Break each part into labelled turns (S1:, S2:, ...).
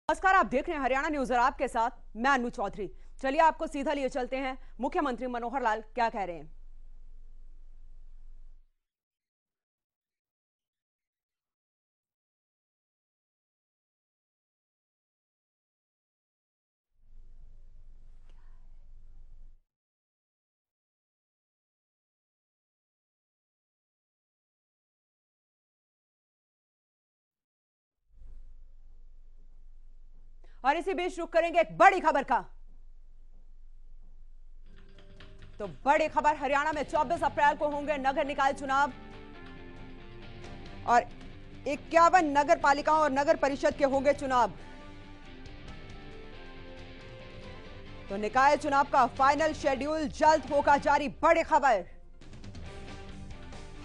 S1: नमस्कार, आप देख रहे हैं हरियाणा न्यूज और आपके साथ मैं अनु चौधरी। चलिए आपको सीधा लिए चलते हैं, मुख्यमंत्री मनोहर लाल क्या कह रहे हैं। और इसी बीच रुक करेंगे एक बड़ी खबर का। तो बड़ी खबर, हरियाणा में 24 अप्रैल को होंगे नगर निकाय चुनाव और 51 नगर पालिकाओं और नगर परिषद के होंगे चुनाव। तो निकाय चुनाव का फाइनल शेड्यूल जल्द होगा जारी। बड़ी खबर,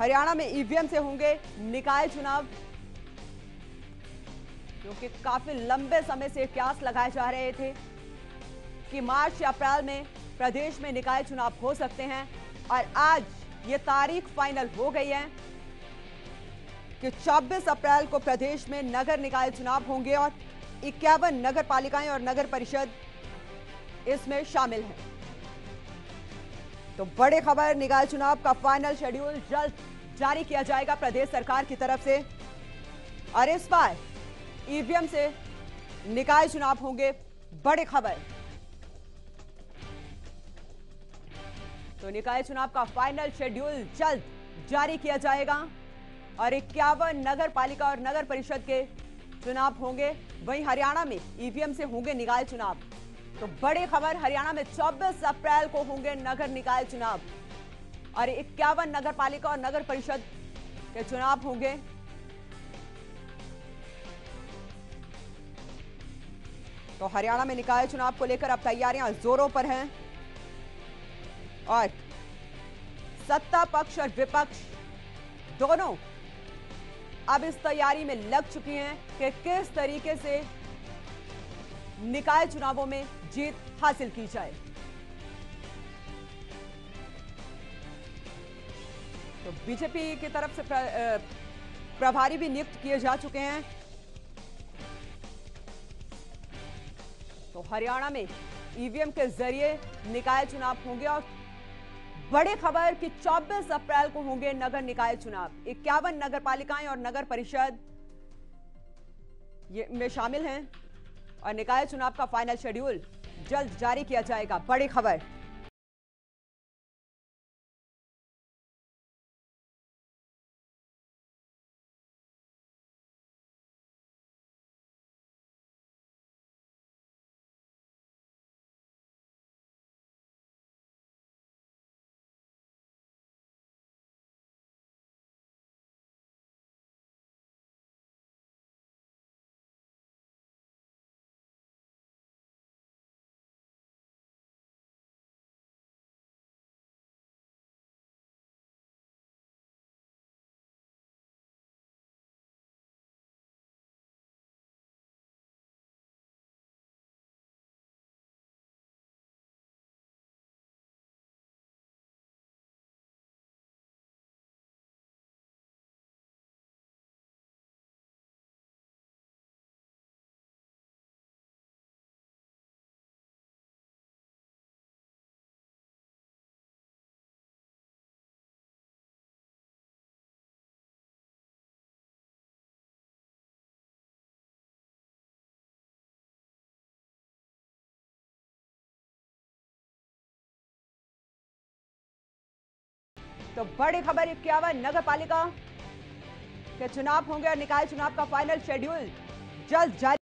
S1: हरियाणा में ईवीएम से होंगे निकाय चुनाव, क्योंकि काफी लंबे समय से कयास लगाए जा रहे थे कि मार्च या अप्रैल में प्रदेश में निकाय चुनाव हो सकते हैं। और आज ये तारीख फाइनल हो गई है कि 24 अप्रैल को प्रदेश में नगर निकाय चुनाव होंगे और 51 नगर पालिकाएं और नगर परिषद इसमें शामिल हैं। तो बड़ी खबर, निकाय चुनाव का फाइनल शेड्यूल जल्द जारी किया जाएगा प्रदेश सरकार की तरफ से। और इस बार ईवीएम से निकाय चुनाव होंगे। बड़ी खबर, तो निकाय चुनाव का फाइनल शेड्यूल जल्द जारी किया जाएगा और 51 नगर पालिका और नगर परिषद के चुनाव होंगे। वहीं हरियाणा में ईवीएम से होंगे निकाय चुनाव। तो बड़ी खबर, हरियाणा में 24 अप्रैल को होंगे नगर निकाय चुनाव और 51 नगर पालिका और नगर परिषद के चुनाव होंगे। तो हरियाणा में निकाय चुनाव को लेकर अब तैयारियां जोरों पर हैं और सत्ता पक्ष और विपक्ष दोनों अब इस तैयारी में लग चुकी हैं कि किस तरीके से निकाय चुनावों में जीत हासिल की जाए। तो बीजेपी की तरफ से प्रभारी भी नियुक्त किए जा चुके हैं। तो हरियाणा में ईवीएम के जरिए निकाय चुनाव होंगे और बड़ी खबर कि 24 अप्रैल को होंगे नगर निकाय चुनाव। 51 नगर पालिकाएं और नगर परिषद ये में शामिल हैं और निकाय चुनाव का फाइनल शेड्यूल जल्द जारी किया जाएगा। बड़ी खबर। तो बड़ी खबर, 51 नगर पालिका के चुनाव होंगे और निकाय चुनाव का फाइनल शेड्यूल जल्द जारी।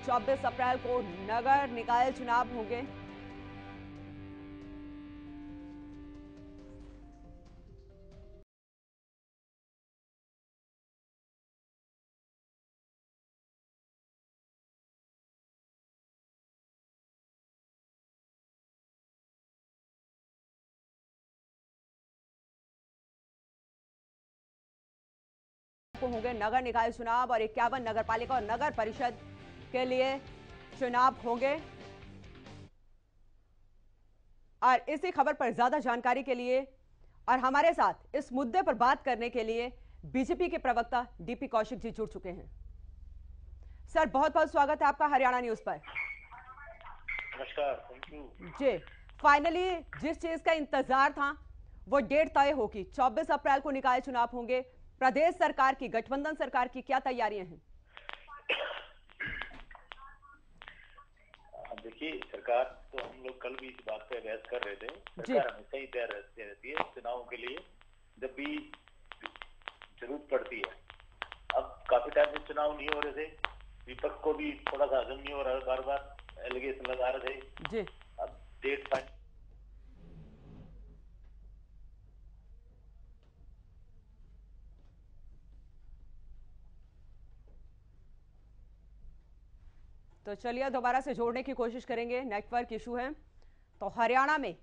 S1: 24 अप्रैल को नगर निकाय चुनाव होंगे। होंगे नगर निकाय चुनाव और 51 नगर पालिका और नगर परिषद के लिए चुनाव होंगे। और इसी खबर पर ज्यादा जानकारी के लिए और हमारे साथ इस मुद्दे पर बात करने के लिए बीजेपी के प्रवक्ता डीपी कौशिक जी जुड़ चुके हैं। सर, बहुत बहुत स्वागत है आपका हरियाणा न्यूज पर।
S2: नमस्कार, थैंक यू
S1: जी, फाइनली जिस चीज का इंतजार था वो डेट तय होगी। 24 अप्रैल को निकाय चुनाव होंगे। प्रदेश सरकार की, गठबंधन सरकार की क्या तैयारियां हैं?
S2: देखिए, सरकार तो हम लोग कल भी इस बात पे बहस कर रहे थे। सरकार हमेशा ही तैयार रहती है चुनाव के लिए जब भी जरूरत पड़ती है। अब काफी टाइम से चुनाव नहीं हो रहे थे, विपक्ष को भी थोड़ा सा हजम नहीं हो रहा, बार बार एलिगेशन लगा रहे थे जी। अब डेट फाइनल
S1: तो चलिए दोबारा से जोड़ने की कोशिश करेंगे, नेटवर्क इशू है। तो हरियाणा में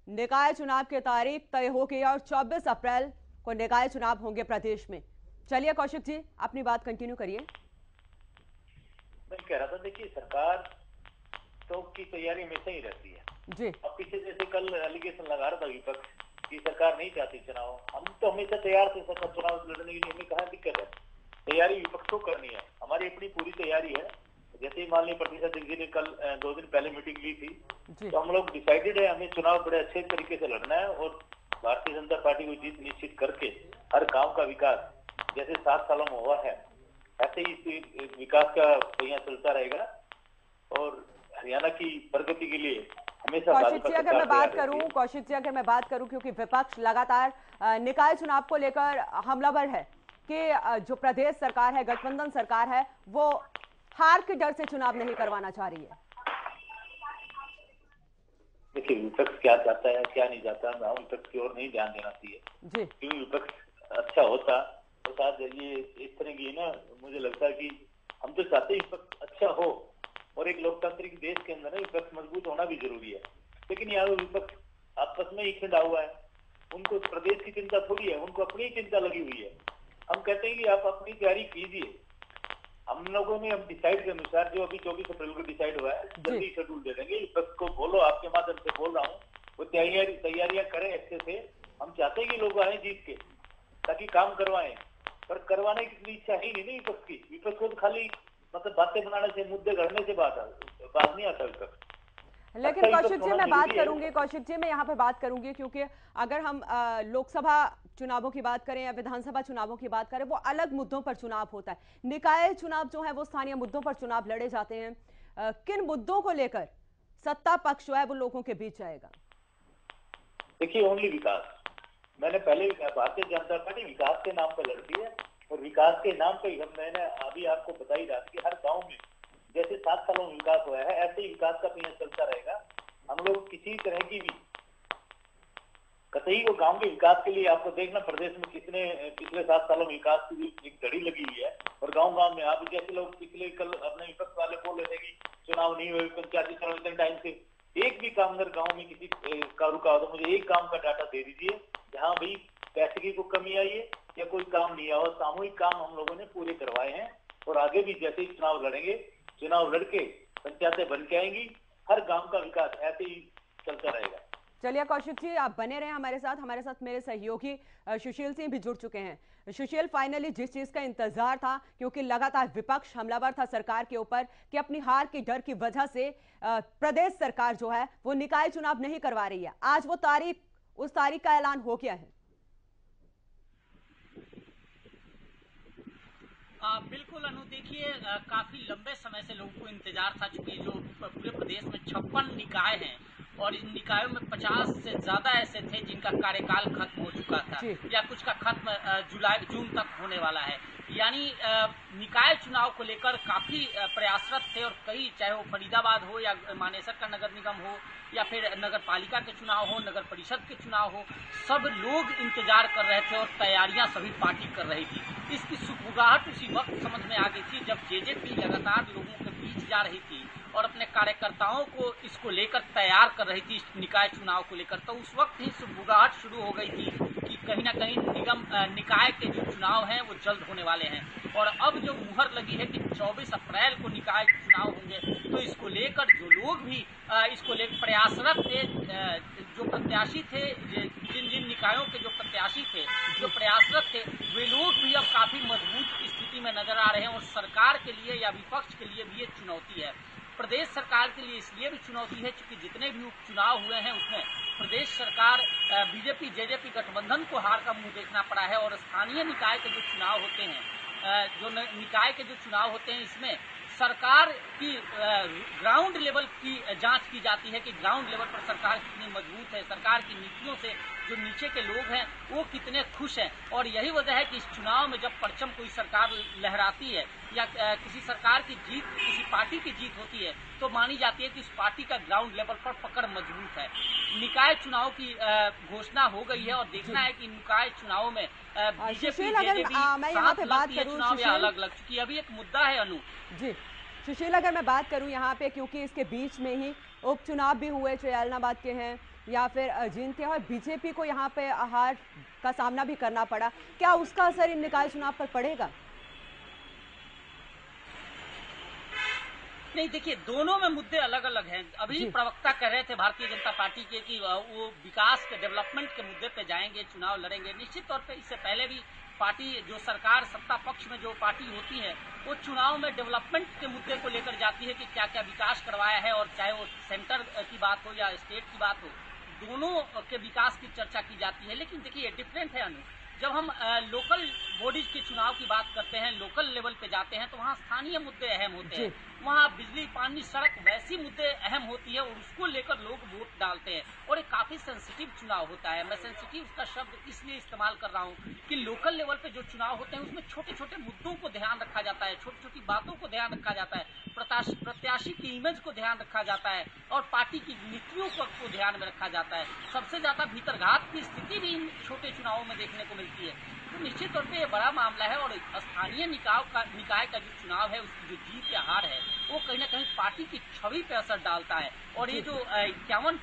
S1: निकाय चुनाव की तारीख तय हो गई और 24 अप्रैल को निकाय चुनाव होंगे प्रदेश में। चलिए कौशिक जी, अपनी बात कंटिन्यू करिए।
S2: मैं कह रहा था, देखिए सरकार तो की तैयारी हमेशा ही रहती है जी। अब पीछे जैसे कल एलिगेशन लगा रहा था विपक्ष की सरकार नहीं चाहती चुनाव, हम तो हमेशा तैयार थे सरकार चुनाव लड़ने के लिए। हमें कहा दिक्कत है, तैयारी विपक्ष को करनी है, हमारी अपनी पूरी तैयारी है। जैसे ही माननीय प्रतिशत जी ने कल 2 दिन पहले मीटिंग ली थी तो हम लोग डिसाइडेड है हमें चुनाव बड़े अच्छे तरीके से लड़ना है और भारतीय जनता पार्टी को जीत निश्चित करके हर गांव का विकास जैसे 7 सालों में हुआ है ऐसे ही विकास का पहिया चलता रहेगा और हरियाणा की प्रगति के लिए हमेशा।
S1: कौशिक जी अगर मैं बात करूं क्योंकि विपक्ष लगातार निकाय चुनाव को लेकर हमलावर है कि जो प्रदेश सरकार है, गठबंधन सरकार है, वो हार के डर से चुनाव नहीं करवाना चाह रही है।
S2: देखिए, विपक्ष क्या चाहता है क्या नहीं चाहता, मैं विपक्ष की ओर नहीं ध्यान देना चाहिए जी। क्योंकि विपक्ष अच्छा होता तो शायद ये इस तरह की ना, मुझे लगता है कि हम तो चाहते हैं विपक्ष अच्छा हो और एक लोकतांत्रिक देश के अंदर विपक्ष मजबूत होना भी जरूरी है। लेकिन यहाँ विपक्ष आपस में ही खिंडा हुआ है, उनको प्रदेश की चिंता थोड़ी है, उनको अपनी चिंता लगी हुई है। हम कहते हैं कि आप अपनी तैयारी कीजिए। हम लोगों ने अब डिसाइड के अनुसार जो अभी 24 अप्रैल को डिसाइड हुआ है जल्दी शेड्यूल दे देंगे। विपक्ष को बोलो, आपके माध्यम से बोल रहा हूँ, वो तैयारियां करें अच्छे से। हम चाहते हैं कि लोग आए जीत के ताकि काम करवाएं, पर करवाने की इच्छा ही नहीं विपक्ष की। विपक्ष को तो खाली मतलब बातें बनाने से, मुद्दे गढ़ने से बात नहीं आता विपक्ष।
S1: लेकिन कौशिक जी मैं बात करूंगी, कौशिक जी मैं यहाँ पे बात करूंगी क्योंकि अगर हम लोकसभा चुनावों की बात करें या विधानसभा चुनावों की बात करें, वो अलग मुद्दों पर चुनाव होता है। निकाय चुनाव जो है वो स्थानीय मुद्दों पर चुनाव लड़े जाते हैं। किन मुद्दों को लेकर सत्ता पक्ष जो है वो लोगों के बीच जाएगा?
S2: देखिए, ओनली विकास। मैंने पहले भी कहा, भारतीय जनता पार्टी विकास के नाम पर लड़ती है और विकास के नाम पर मैंने अभी आपको बताई रहा कि हर गाँव में जैसे 7 सालों में विकास हुआ है ऐसे ही विकास का पहिया चलता रहेगा। हम लोग किसी तरह की भी कतई को गांव के विकास के लिए आपको देखना प्रदेश में कितने पिछले 7 सालों में विकास की एक घड़ी लगी हुई है और गांव में आप जैसे लोग पिछले कल अपने विपक्ष वाले बोल रहे थे कि चुनाव नहीं हुए पंचायती चुनाव इतने टाइम से एक भी काम अगर गाँव में किसी का रुका हो तो मुझे एक काम का डाटा दे दीजिए जहाँ भाई पैसे की कोई कमी आई है या कोई काम नहीं आया। सामूहिक काम हम लोगों ने पूरे करवाए हैं और आगे भी जैसे ही चुनाव लड़ेंगे, चुनाव लड़के पंचायतें बन के आएंगी, हर गांव का विकास ऐसे ही चलता रहेगा।
S1: चलिए कौशिक जी आप बने रहे हमारे साथ मेरे सहयोगी सुशील सिंह भी जुड़ चुके हैं। सुशील, फाइनली जिस चीज का इंतजार था, क्योंकि लगातार विपक्ष हमलावर था सरकार के ऊपर कि अपनी हार के डर की वजह से प्रदेश सरकार जो है वो निकाय चुनाव नहीं करवा रही है, आज वो उस तारीख का ऐलान हो गया है।
S3: बिल्कुल अनु, देखिए काफी लंबे समय से लोगों को इंतजार था, चूंकि जो पूरे प्रदेश में 56 निकाय हैं और इन निकायों में 50 से ज्यादा ऐसे थे जिनका कार्यकाल खत्म हो चुका था या कुछ का खत्म जून तक होने वाला है यानी निकाय चुनाव को लेकर काफी प्रयासरत थे और कई, चाहे वो फरीदाबाद हो या मानेसर का नगर निगम हो या फिर नगर पालिका के चुनाव हो, नगर परिषद के चुनाव हो, सब लोग इंतजार कर रहे थे और तैयारियां सभी पार्टी कर रही थी। इसकी सुगबुगाहट उसी वक्त समझ में आ गई थी जब जेजेपी लगातार लोगों के बीच जा रही थी और अपने कार्यकर्ताओं को इसको लेकर तैयार कर रही थी, निकाय चुनाव को लेकर। तो उस वक्त ही सुगबुगाहट शुरू हो गई थी कि कहीं ना कहीं निकाय के जो चुनाव हैं वो जल्द होने वाले हैं। और अब जो मुहर लगी है कि 24 अप्रैल को निकाय चुनाव होंगे, तो इसको लेकर जो लोग भी इसको लेकर प्रयासरत थे, जो प्रत्याशी थे, जिन जिन निकायों के जो प्रत्याशी थे, जो प्रयासरत थे, वे लोग भी अब काफी मजबूत स्थिति में नजर आ रहे हैं। और सरकार के लिए या विपक्ष के लिए भी ये चुनौती है। प्रदेश सरकार के लिए इसलिए भी चुनौती है क्योंकि जितने भी उपचुनाव हुए हैं उसमें प्रदेश सरकार बीजेपी जेजेपी गठबंधन को हार का मुंह देखना पड़ा है। और स्थानीय निकाय के जो चुनाव होते हैं, निकाय के जो चुनाव होते हैं, इसमें सरकार की ग्राउंड लेवल की जांच की जाती है कि ग्राउंड लेवल पर सरकार कितनी मजबूत है, सरकार की नीतियों से जो नीचे के लोग हैं वो कितने खुश हैं। और यही वजह है कि इस चुनाव में जब परचम कोई सरकार लहराती है या किसी सरकार की जीत, किसी पार्टी की जीत होती है, तो मानी जाती है कि उस पार्टी का ग्राउंड लेवल पर पकड़ मजबूत है। निकाय चुनाव की घोषणा हो गई है और देखना है कि निकाय चुनाव में बीजेपी
S1: मैं यहाँ पे बात करूँ
S3: चुनाव अलग अलग, क्योंकि अभी एक मुद्दा है अनु
S1: जी सुशील, अगर मैं बात करूं यहाँ पे, क्योंकि इसके बीच में ही उपचुनाव भी हुए, चाहे ऐलनाबाद के हैं या फिर जींद के, और बीजेपी को यहाँ पे हार का सामना भी करना पड़ा, क्या उसका असर इन निकाय चुनाव पर पड़ेगा?
S3: नहीं, देखिए दोनों में मुद्दे अलग अलग हैं। अभी प्रवक्ता कह रहे थे भारतीय जनता पार्टी के कि वो विकास के, डेवलपमेंट के मुद्दे पे जाएंगे, चुनाव लड़ेंगे। निश्चित तौर पे इससे पहले भी पार्टी, जो सरकार सत्ता पक्ष में जो पार्टी होती है, वो चुनाव में डेवलपमेंट के मुद्दे को लेकर जाती है कि क्या क्या विकास करवाया है। और चाहे वो सेंटर की बात हो या स्टेट की बात हो, दोनों के विकास की चर्चा की जाती है। लेकिन देखिए डिफरेंट है अनु, जब हम लोकल बॉडीज के चुनाव की बात करते हैं, लोकल लेवल पे जाते हैं, तो वहाँ स्थानीय मुद्दे अहम होते हैं। वहाँ बिजली, पानी, सड़क, वैसी मुद्दे अहम होती है और उसको लेकर लोग वोट डालते हैं। और एक काफी सेंसिटिव चुनाव होता है। मैं सेंसिटिव का शब्द इसलिए इस्तेमाल कर रहा हूँ कि लोकल लेवल पे जो चुनाव होते हैं उसमें छोटे छोटे मुद्दों को ध्यान रखा जाता है, छोटी छोटी बातों को ध्यान रखा जाता है, प्रत्याशी की इमेज को ध्यान रखा जाता है और पार्टी की नीतियों को ध्यान में रखा जाता है। सबसे ज्यादा भीतरघात की स्थिति भी इन छोटे चुनावों में देखने को मिलती है। तो निश्चित तौर पे ये बड़ा मामला है। और स्थानीय निकाय का जो चुनाव है, उसकी जो जीत या हार है, वो कहीं ना कहीं पार्टी की छवि पे असर डालता है। और ये जो 51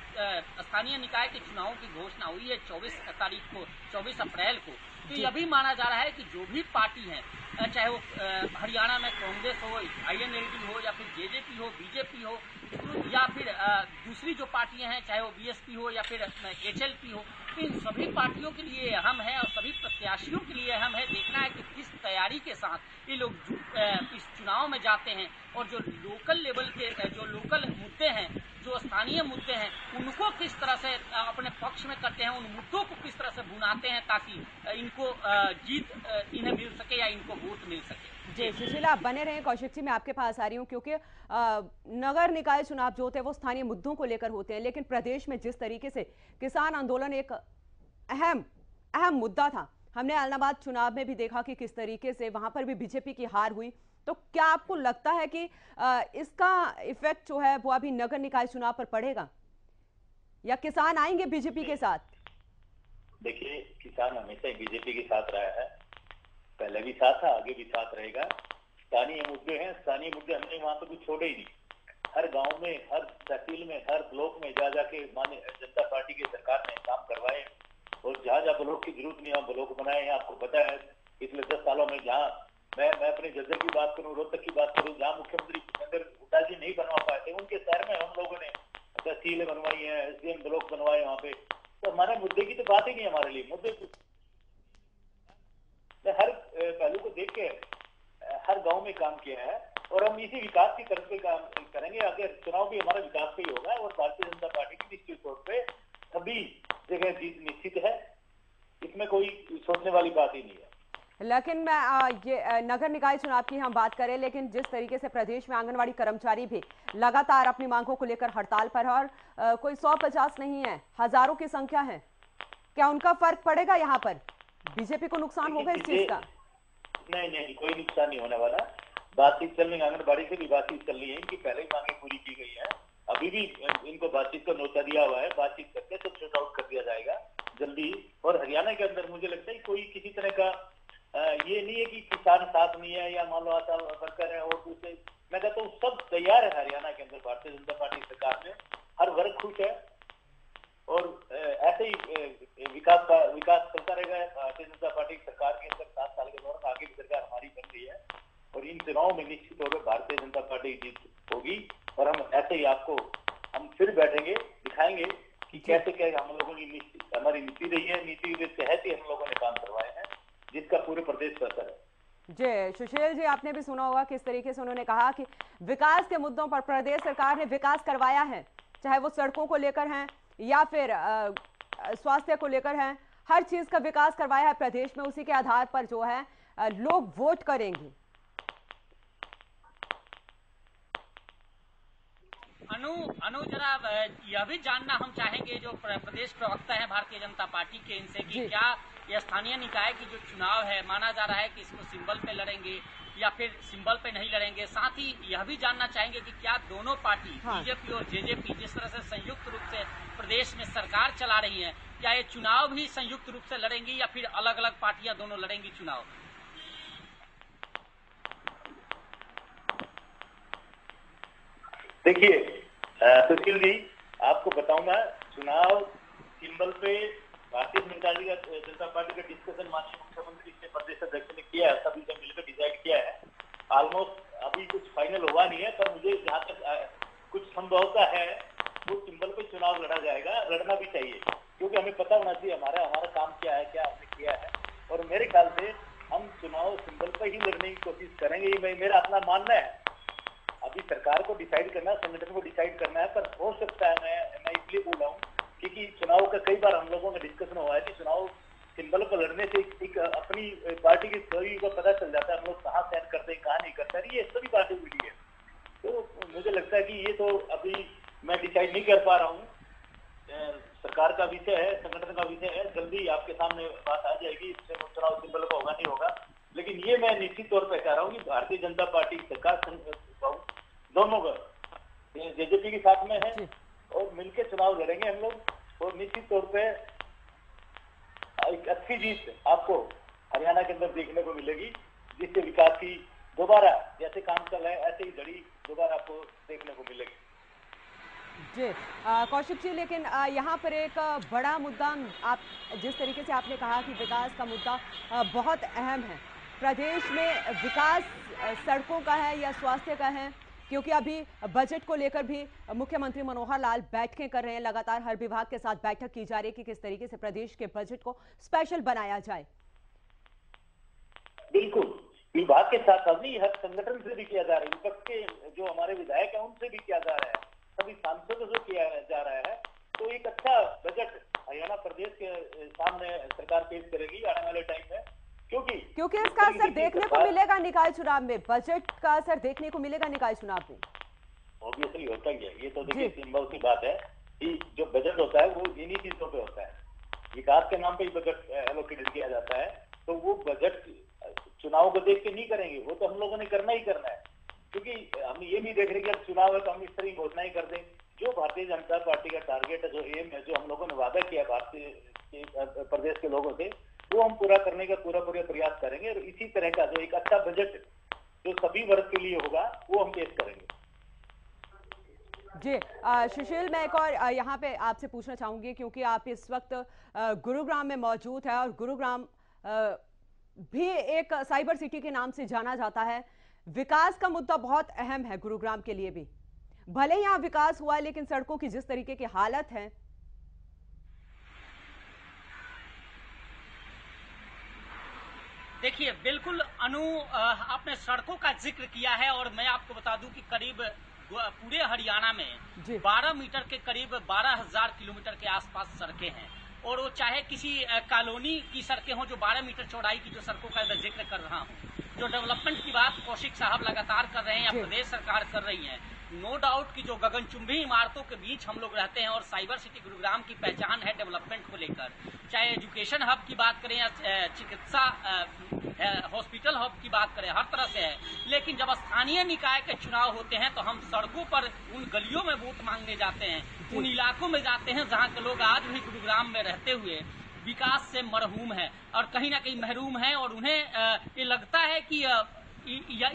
S3: स्थानीय निकाय के चुनावों की घोषणा हुई है 24 अप्रैल को, तो ये अभी माना जा रहा है कि जो भी पार्टी है, चाहे वो हरियाणा में कांग्रेस हो, INLD हो या फिर जेजेपी हो, बीजेपी हो, या फिर दूसरी जो पार्टियां हैं, चाहे वो BSP हो या फिर HLP हो, इन सभी पार्टियों के लिए अहम है और सभी प्रत्याशियों के लिए अहम है देखना है कि किस तैयारी के साथ ये लोग इस चुनाव में जाते हैं। और जो लोकल लेवल के जो लोकल मुद्दे हैं, जो स्थानीय मुद्दे हैं, उनको किस तरह से अपने पक्ष में करते हैं, उन मुद्दों को किस तरह से भुनाते हैं ताकि इनको जीत इन्हें मिल सके या इनको वोट मिल सके।
S1: जी सुशील, आप बने रहें। कौशिक जी, मैं आपके पास आ रही हूँ क्योंकि नगर निकाय चुनाव जो होते हैं वो स्थानीय मुद्दों को लेकर होते हैं, लेकिन प्रदेश में जिस तरीके से किसान आंदोलन एक अहम मुद्दा था, हमने ऐलनाबाद चुनाव में भी देखा कि किस तरीके से वहां पर भी बीजेपी की हार हुई। तो क्या आपको लगता है कि इसका इफेक्ट जो है वो अभी नगर निकाय चुनाव पर पड़ेगा या किसान आएंगे बीजेपी के साथ?
S2: देखिए, किसान हमेशा बीजेपी के साथ रहा है, पहले भी साथ था, आगे भी साथ रहेगा। स्थानीय मुद्दे हैं, स्थानीय मुद्दे हमने वहां पे कुछ छोड़े ही नहीं। हर गांव में, हर तहसील में, हर ब्लॉक में जा जाके माननीय जनता पार्टी की सरकार ने काम करवाए और जहाँ जहाँ ब्लॉक की जरूरत नहीं, वहाँ ब्लॉक बनाए हैं। आपको पता है पिछले 10 सालों में, जहाँ मैं अपने जज्जर की बात करूँ, रोहतक की बात करूँ, जहाँ मुख्यमंत्री भूपेंद्र हुड्डा जी नहीं बनवा पाए थे, उनके शहर में हम लोगों ने तहसीलें बनवाई हैं, SDM ब्लॉक बनवाए वहाँ पे। तो हमारे मुद्दे की तो बात ही नहीं है हमारे लिए। मुद्दे हर पहलू को देख के हर गांव में काम किया है और हम इसी विकास की तरफ पे काम करेंगे। अगर चुनाव भी हमारा विकास पे ही होगा और भारतीय जनता पार्टी की निश्चित तौर पे सभी जगह जीत निश्चित है, इसमें कोई सोचने वाली बात ही नहीं है।
S1: लेकिन मैं ये नगर निकाय चुनाव की हम बात करें, लेकिन जिस तरीके से प्रदेश में आंगनवाड़ी कर्मचारी भी लगातार अपनी मांगों को लेकर हड़ताल पर है और कोई 100-50 नहीं है, हजारों की संख्या है, क्या उनका फर्क पड़ेगा यहाँ पर? बीजेपी को नुकसान होगा इस चीज का?
S2: नहीं, कोई नुकसान नहीं होने वाला। बातचीत चल रही, आंगनबाड़ी से भी बातचीत चल रही है, इनकी पहले ही मांगे पूरी की गई है, अभी भी इनको बातचीत का न्योता दिया हुआ है, बातचीत करके सब शॉर्ट आउट कर दिया जाएगा जल्दी। और हरियाणा के अंदर मुझे लगता है कोई किसी तरह का ये नहीं है कि किसान साथ नहीं है या मान लो आशा वर्कर है और दूसरे, मैं कहता हूँ सब तैयार है हरियाणा के अंदर। भारतीय जनता पार्टी सरकार में हर वर्ग खुश है और ऐसे ही विकास चलता रहेगा भारतीय जनता पार्टी सरकार के अंदर 7 साल के दौरान। आगे भी सरकार हमारी बन रही है और इन चुनावों में निश्चित तौर पर भारतीय जनता पार्टी की जीत होगी। और हम ऐसे ही आपको हम फिर बैठेंगे, दिखाएंगे कि कैसे क्या हम लोगों की हमारी नीति रही है, नीति के तहत ही हम लोगों ने काम करवाए हैं, जिसका पूरे प्रदेश पर असर है।
S1: जी सुशील जी, आपने भी सुना होगा किस तरीके से उन्होंने कहा कि विकास के मुद्दों पर प्रदेश सरकार ने विकास करवाया है, चाहे वो सड़कों को लेकर हैं या फिर स्वास्थ्य को लेकर हैं, हर चीज का विकास करवाया है प्रदेश में। उसी के आधार पर जो है लोग वोट करेंगे।
S3: अनु जरा यह भी जानना हम चाहेंगे जो प्रदेश प्रवक्ता है भारतीय जनता पार्टी के, इनसे कि क्या यह स्थानीय निकाय की जो चुनाव है, माना जा रहा है कि इसको सिंबल पे लड़ेंगे या फिर सिंबल पे नहीं लड़ेंगे। साथ ही यह भी जानना चाहेंगे कि क्या दोनों पार्टी बीजेपी और जेजेपी जिस तरह से संयुक्त रूप से प्रदेश में सरकार चला रही है, क्या ये चुनाव भी संयुक्त रूप से लड़ेंगी या फिर अलग अलग पार्टियां दोनों लड़ेंगी चुनाव?
S2: देखिए सुशील जी, आपको बताऊंगा, चुनाव सिंबल पे भारतीय जनता पार्टी का डिस्कशन माननीय मुख्यमंत्री ने प्रदेश अध्यक्ष ने किया है, सभी से मिलकर डिसाइड किया है। ऑलमोस्ट अभी कुछ फाइनल हुआ नहीं है, पर मुझे जहाँ तक कुछ संभवता है वो सिंबल पे चुनाव लड़ा जाएगा, लड़ना भी चाहिए, क्योंकि हमें पता होना चाहिए हमारा काम क्या है, क्या हमने किया है। और मेरे ख्याल से हम चुनाव सिंबल पर ही लड़ने की कोशिश करेंगे, ये मेरा अपना मानना है। अभी सरकार को डिसाइड करना है, संगठन को डिसाइड करना है, पर हो सकता है मैं इसलिए बोल रहा हूँ क्योंकि चुनाव का कई बार हम लोगों में डिस्कशन हुआ है कि चुनाव सिंबल पर लड़ने से एक अपनी पार्टी की सभी को पता चल जाता है हम लोग कहाँ स्टैंड करते हैं, कहाँ नहीं करते हैं, ये सभी पार्टी मिली है। तो मुझे लगता है कि ये तो अभी मैं डिसाइड नहीं कर पा रहा हूँ, सरकार का विषय है, संगठन का विषय है, जल्दी आपके सामने बात आ जाएगी, चुनाव सिंबल का होगा नहीं होगा। लेकिन ये मैं निश्चित तौर पर कह रहा हूँ कि भारतीय जनता पार्टी सरकार दोनों का जेजेपी के साथ में है और मिलकर चुनाव लड़ेंगे हम लोग। और निश्चित तौर पे एक अच्छी जीत आपको हरियाणा के अंदर देखने को मिलेगी, जिससे विकास की दोबारा जैसे काम चल रहा है ऐसे ही घड़ी दोबारा आपको देखने को मिलेगी।
S1: जी कौशिक जी, लेकिन यहाँ पर एक बड़ा मुद्दा, आप जिस तरीके से आपने कहा कि विकास का मुद्दा बहुत अहम है प्रदेश में, विकास सड़कों का है या स्वास्थ्य का है, क्योंकि अभी बजट को लेकर भी मुख्यमंत्री मनोहर लाल बैठकें कर रहे हैं, लगातार हर विभाग के साथ बैठक की जा रही है कि किस तरीके से प्रदेश के बजट को स्पेशल बनाया जाए।
S2: बिल्कुल, विभाग के साथ साथ नहीं, हर संगठन से भी किया जा रहा है, विपक्ष के जो हमारे विधायक हैं उनसे भी किया जा रहा है, सभी सांसदों से किया जा रहा है। तो एक अच्छा बजट हरियाणा प्रदेश के सामने सरकार पेश करेगी आने वाले टाइम में, क्योंकि
S1: इसका असर देखने को मिलेगा निकाय चुनाव में, बजट का असर देखने को मिलेगा निकाय चुनाव में।
S2: ऑब्वियसली होता ही है, ये तो देखिए सिंबल की बात है कि जो बजट होता है वो इन्हीं चीजों पे होता है, विकास के नाम पे ही बजट एलोकेटेड किया जाता है। तो वो बजट चुनाव को देख के नहीं करेंगे, वो तो हम लोगों ने करना ही करना है, क्योंकि हम ये नहीं देख रहे कि अब चुनाव है तो हम इस तरह की घोषणाएं कर दें। जो भारतीय जनता पार्टी का टारगेट है, जो एम है, जो हम लोगों ने वादा किया भारतीय प्रदेश के लोगों से, वो हम पूरा करने का पूरा प्रयास करेंगे। और इसी तरह का जो एक अच्छा बजट जो सभी वर्ग के लिए होगा वो हम पेश करेंगे।
S1: जी सुशील, मैं एक और यहाँ पे आपसे पूछना चाहूंगी, क्योंकि आप इस वक्त गुरुग्राम में मौजूद है और गुरुग्राम भी एक साइबर सिटी के नाम से जाना जाता है। विकास का मुद्दा बहुत अहम है गुरुग्राम के लिए भी, भले ही यहाँ विकास हुआ है लेकिन सड़कों की जिस तरीके की हालत है।
S3: देखिए बिल्कुल अनु, आपने सड़कों का जिक्र किया है और मैं आपको बता दूं कि करीब पूरे हरियाणा में 12 मीटर के करीब 12,000 किलोमीटर के आसपास सड़कें हैं, और वो चाहे किसी कॉलोनी की सड़कें हों जो 12 मीटर चौड़ाई की जो सड़कों का मैं जिक्र कर रहा हूँ, जो डेवलपमेंट की बात कौशिक साहब लगातार कर रहे हैं या प्रदेश सरकार कर रही है, नो डाउट कि जो गगनचुंबी इमारतों के बीच हम लोग रहते हैं और साइबर सिटी गुरुग्राम की पहचान है डेवलपमेंट को लेकर, चाहे एजुकेशन हब की बात करें या चिकित्सा हॉस्पिटल हब की बात करें, हर तरह से है। लेकिन जब स्थानीय निकाय के चुनाव होते हैं तो हम सड़कों पर उन गलियों में वोट मांगने जाते हैं, उन इलाकों में जाते हैं जहाँ के लोग आज भी गुरुग्राम में रहते हुए विकास से मरहूम है और कहीं ना कहीं महरूम है और उन्हें ये लगता है कि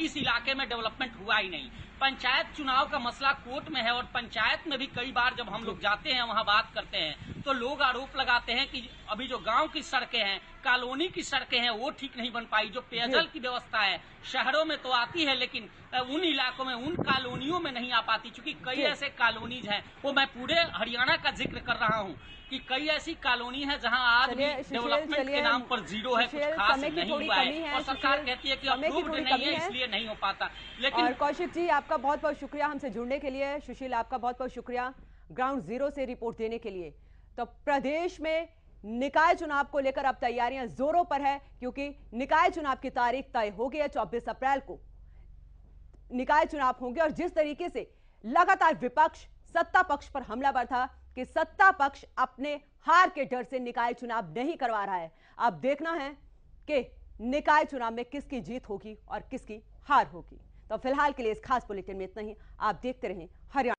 S3: इस इलाके में डेवलपमेंट हुआ ही नहीं। पंचायत चुनाव का मसला कोर्ट में है और पंचायत में भी कई बार जब हम लोग जाते हैं वहां बात करते हैं तो लोग आरोप लगाते हैं कि अभी जो गांव की सड़कें हैं, कॉलोनी की सड़कें हैं, वो ठीक नहीं बन पाई। जो पेयजल की व्यवस्था है शहरों में तो आती है लेकिन उन इलाकों में, उन कॉलोनियों में नहीं आ पाती, क्योंकि कई ऐसे कॉलोनीज हैं, वो मैं पूरे हरियाणा का जिक्र कर रहा हूँ कि कई ऐसी कॉलोनी है जहां आज भी डेवलपमेंट के नाम पर जीरो है, कुछ खास नहीं हुआ है और सरकार कहती है कि अप्रूव्ड नहीं है इसलिए नहीं हो पाता। लेकिन
S1: कौशिक जी आपका बहुत बहुत शुक्रिया हमसे जुड़ने के लिए, सुशील आपका बहुत बहुत शुक्रिया ग्राउंड जीरो से रिपोर्ट देने के लिए। तो प्रदेश में निकाय चुनाव को लेकर अब तैयारियां जोरों पर है, क्योंकि निकाय चुनाव की तारीख तय हो गई है। 24 अप्रैल को निकाय चुनाव होंगे और जिस तरीके से लगातार विपक्ष सत्ता पक्ष पर हमलावर था कि सत्ता पक्ष अपने हार के डर से निकाय चुनाव नहीं करवा रहा है, अब देखना है कि निकाय चुनाव में किसकी जीत होगी और किसकी हार होगी। तो फिलहाल के लिए इस खास बुलेटिन में इतना ही। आप देखते रहें हरियाणा।